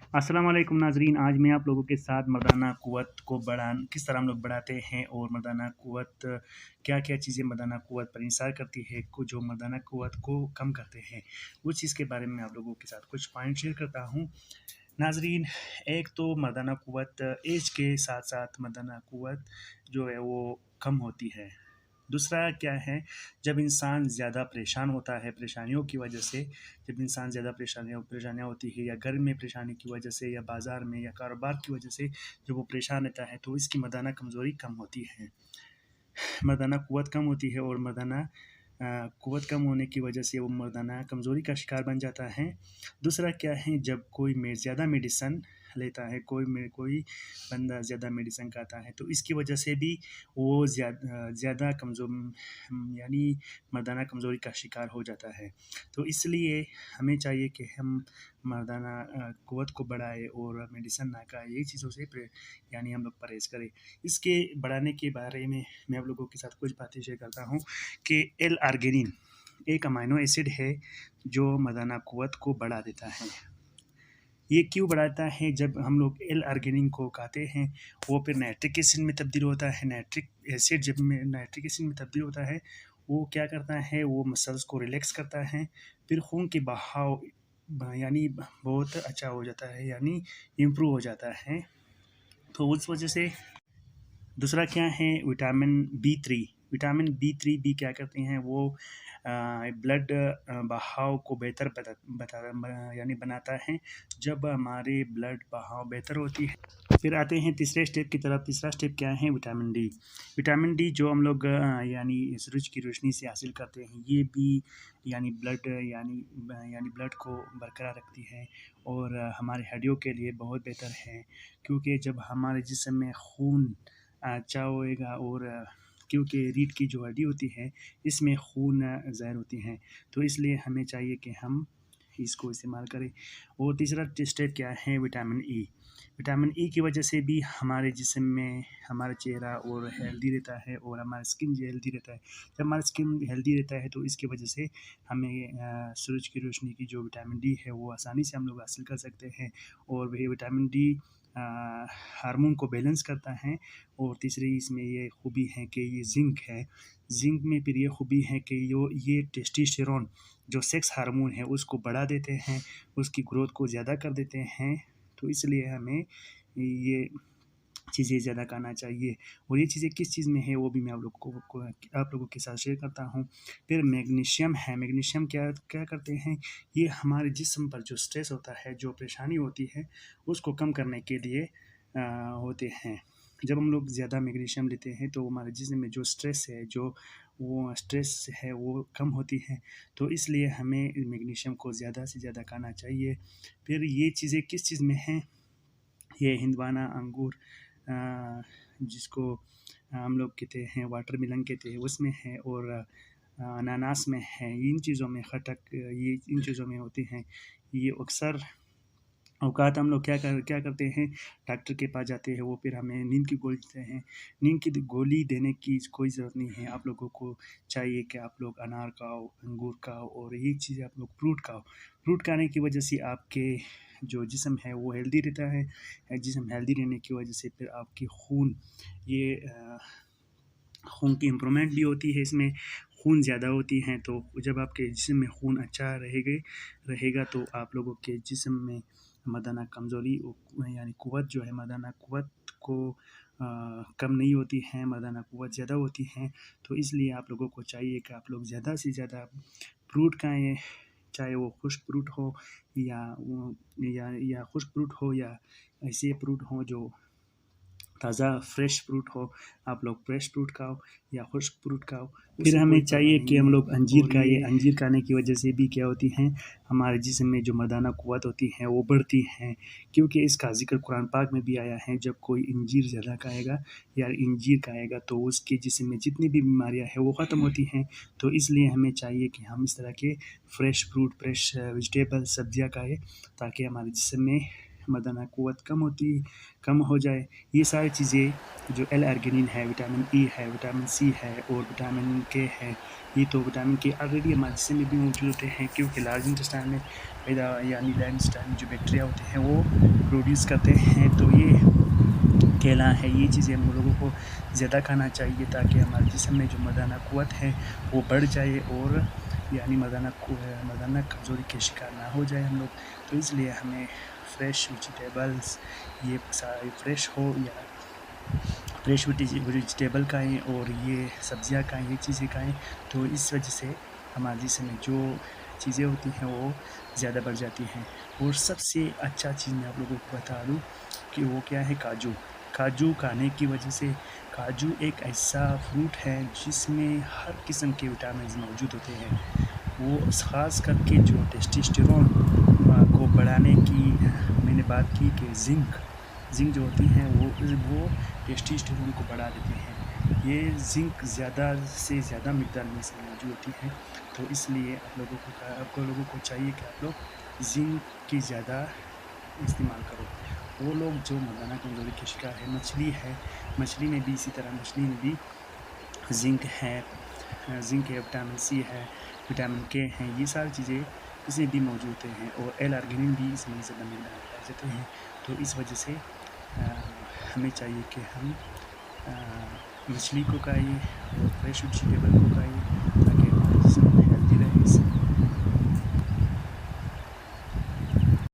अस्सलाम वालेकुम नाज़रीन। आज मैं आप लोगों के साथ मर्दाना क़ुव्वत को किस तरह हम लोग बढ़ाते हैं और मर्दाना क़ुव्वत क्या-क्या चीज़ें मर्दाना क़ुव्वत पर इंहिसार करती है, जो मर्दाना क़ुव्वत को कम करते हैं, उस चीज़ के बारे में आप लोगों के साथ कुछ पॉइंट शेयर करता हूँ। नाज़रीन, एक तो मर्दाना क़ुव्वत ऐज के साथ-साथ मर्दाना क़ुव्वत जो है वो कम होती है। दूसरा क्या है, जब इंसान ज़्यादा परेशान होता है परेशानियों की वजह से, जब इंसान ज़्यादा परेशानियाँ होती है या घर में परेशानी की वजह से या बाज़ार में या कारोबार की वजह से जब वो परेशान रहता है तो इसकी मर्दाना कमज़ोरी कम होती है, मर्दाना क़ुव्वत कम होती है और मर्दाना क़ुव्वत कम होने की वजह से वो मर्दाना कमज़ोरी का शिकार बन जाता है। दूसरा क्या है, जब कोई ज़्यादा मेडिसन लेता है, कोई बंदा ज़्यादा मेडिसिन खाता है तो इसकी वजह से भी वो ज़्यादा यानी मर्दाना कमज़ोरी का शिकार हो जाता है। तो इसलिए हमें चाहिए कि हम मर्दाना क़ुव्वत को बढ़ाएँ और मेडिसिन ना खाएँ, यही चीज़ों से यानी हम लोग परहेज़ करें। इसके बढ़ाने के बारे में मैं आप लोगों के साथ कुछ बातें शेयर करता हूँ कि एल-आर्गिनिन एक अमीनो एसिड है जो मर्दाना क़ुव्वत को बढ़ा देता है। ये क्यों बढ़ाता है? जब हम लोग एल-आर्गिनिन को खाते हैं वो फिर नाइट्रिक एसिड में तब्दील होता है। नाइट्रिक एसिड जब नाइट्रिक एसिड में तब्दील होता है, वो क्या करता है, वो मसल्स को रिलैक्स करता है, फिर खून के बहाव यानी बहुत अच्छा हो जाता है, यानी इम्प्रूव हो जाता है। तो उस वजह से दूसरा क्या है, विटामिन बी थ्री क्या करते हैं, वो ब्लड बहाव को बेहतर यानी बनाता है। जब हमारे ब्लड बहाव बेहतर होती है, फिर आते हैं तीसरे स्टेप की तरफ। तीसरा स्टेप क्या है, विटामिन डी जो हम लोग यानी सूरज की रोशनी से हासिल करते हैं, ये भी यानी ब्लड को बरकरार रखती है और हमारे हड्डियों के लिए बहुत बेहतर है, क्योंकि जब हमारे जिस्म में खून अच्छा होएगा और क्योंकि रीढ़ की जो हड्डी होती है इसमें खून ज़ाहिर होती हैं, तो इसलिए हमें चाहिए कि हम इसको इस्तेमाल करें। और तीसरा स्टेप क्या है, विटामिन ई की वजह से भी हमारे जिस्म में हमारा चेहरा और हेल्दी रहता है और हमारा स्किन जो हेल्दी रहता है। जब हमारा स्किन हेल्दी रहता है तो इसकी वजह से हमें सूरज की रोशनी की जो विटामिन डी है वो आसानी से हम लोग हासिल कर सकते हैं और वही विटामिन डी हार्मोन को बैलेंस करता है। और तीसरी इसमें ये खूबी है कि ये ज़िंक में फिर ये खूबी है कि ये टेस्टोस्टेरोन जो सेक्स हार्मोन है उसको बढ़ा देते हैं, उसकी ग्रोथ को ज़्यादा कर देते हैं। तो इसलिए हमें ये चीज़ें ज़्यादा खाना चाहिए और ये चीज़ें किस चीज़ में है वो भी मैं आप लोगों के साथ शेयर करता हूँ। फिर मैग्नीशियम है, मैग्नीशियम क्या करते हैं, ये हमारे जिस्म पर जो स्ट्रेस होता है, जो परेशानी होती है, उसको कम करने के लिए होते हैं। जब हम लोग ज़्यादा मैग्नीशियम लेते हैं तो हमारे जिस्म में जो स्ट्रेस है वो कम होती है, तो इसलिए हमें मैग्नीशियम को ज़्यादा से ज़्यादा खाना चाहिए। फिर ये चीज़ें किस चीज़ में हैं, ये हिंदवाना अंगूर जिसको हम लोग कहते हैं वाटरमेलन कहते हैं, उसमें है और अनानास में है। इन चीज़ों में ये इन चीज़ों में होती हैं। ये अक्सर औकात हम लोग क्या करते हैं, डॉक्टर के पास जाते हैं, वो फिर हमें नींद की गोली देते हैं। नींद की गोली देने की कोई ज़रूरत नहीं है। आप लोगों को चाहिए कि आप लोग अनार खाओ, अंगूर खाओ और ये चीज़ें आप लोग फ्रूट खाओ। फ्रूट खाने की वजह से आपके जो जिस्म है वो हेल्दी रहता है। जिस्म हेल्दी रहने की वजह से फिर आपकी खून की इम्प्रूवमेंट भी होती है। इसमें खून ज़्यादा होती हैं, तो जब आपके जिस्म में खून अच्छा रहेगा तो आप लोगों के जिस्म में मर्दाना कमज़ोरी यानी क़ुव्वत जो है, मर्दाना क़ुव्वत को कम नहीं होती है, मर्दाना क़ुव्वत ज़्यादा होती हैं। तो इसलिए आप लोगों को चाहिए कि आप लोग ज़्यादा से ज़्यादा फ्रूट खाएँ, चाहे वो खुश्क फ्रूट हो या खुश्क फ्रूट हो या ऐसे फ्रूट हो जो ताज़ा फ्रेश फ्रूट हो। आप लोग फ्रेश फ्रूट खाओ या खुश्क फ्रूट खाओ। फिर हमें चाहिए कि हम लोग अंजीर खाएँ। अंजीर खाने की वजह से भी क्या होती हैं, हमारे जिस्म में जो मर्दाना क़ुव्वत होती हैं वो बढ़ती हैं, क्योंकि इसका ज़िक्र कुरान पाक में भी आया है। जब कोई अंजीर ज़्यादा खाएगा या अंजीर खाएगा तो उसके जिस्म में जितनी भी बीमारियाँ हैं वो ख़त्म होती हैं। तो इसलिए हमें चाहिए कि हम इस तरह के फ्रेश फ्रूट, फ्रेश वेजिटेबल, सब्जियाँ खाएँ, ताकि हमारे जिस्म में मर्दाना क़ुव्वत कम हो जाए। ये सारी चीज़ें जो एल-आर्गिनिन है, विटामिन ई है, विटामिन सी है और विटामिन के है, ये तो विटामिन के ऑलरेडी हमारे जिस्म में भी मौजूद होते हैं, क्योंकि लार्ज इंटेस्टाइन में पैदा यानी लार्ज इंटेस्टाइन में जो बैक्टीरिया होते हैं वो प्रोड्यूस करते हैं। तो ये केला है, ये चीज़ें हम लोगों को ज़्यादा खाना चाहिए ताकि हमारे जिस्म में जो मर्दाना क़ुव्वत है वो बढ़ जाए और यानी मर्दाना कमज़ोरी के शिकार ना हो जाए हम लोग। तो इसलिए हमें फ्रेश वेजिटेबल्स ये सारे फ्रेश हो या फ्रेश वेजिटेबल खाएँ और ये सब्जियां खाएँ, ये चीज़ें खाएँ। तो इस वजह से हमारे जिस्म में जो चीज़ें होती हैं वो ज़्यादा बढ़ जाती हैं। और सबसे अच्छा चीज़ मैं आप लोगों को बता दूं कि वो क्या है, काजू। काजू खाने की वजह से, काजू एक ऐसा फ्रूट है जिसमें हर किस्म के विटामिन मौजूद होते हैं। वो ख़ास करके जो टेस्टोस्टेरोन को बढ़ाने की मैंने बात की कि जिंक जो होती हैं वो टेस्टोस्टेरोन को बढ़ा देते हैं। ये जिंक ज़्यादा से ज़्यादा मिक़दार में इसमें मौजूद होती है। तो इसलिए आप लोगों को चाहिए कि आप लोग जिंक की ज़्यादा इस्तेमाल करो। वो लोग जो मर्दाना कमज़ोरी के शिकार है, मछली में भी इसी तरह, मछली में भी जिंक है, विटामिन सी है, विटामिन के हैं, ये सारी चीज़ें इसमें भी मौजूद हैं और एल-आर्गिनिन भी इसमें ज़्यादा मिलता पाए जाते हैं। तो इस वजह से हमें चाहिए कि हम मछली को खाइए और फ्रेश वेजिटेबल को खाइए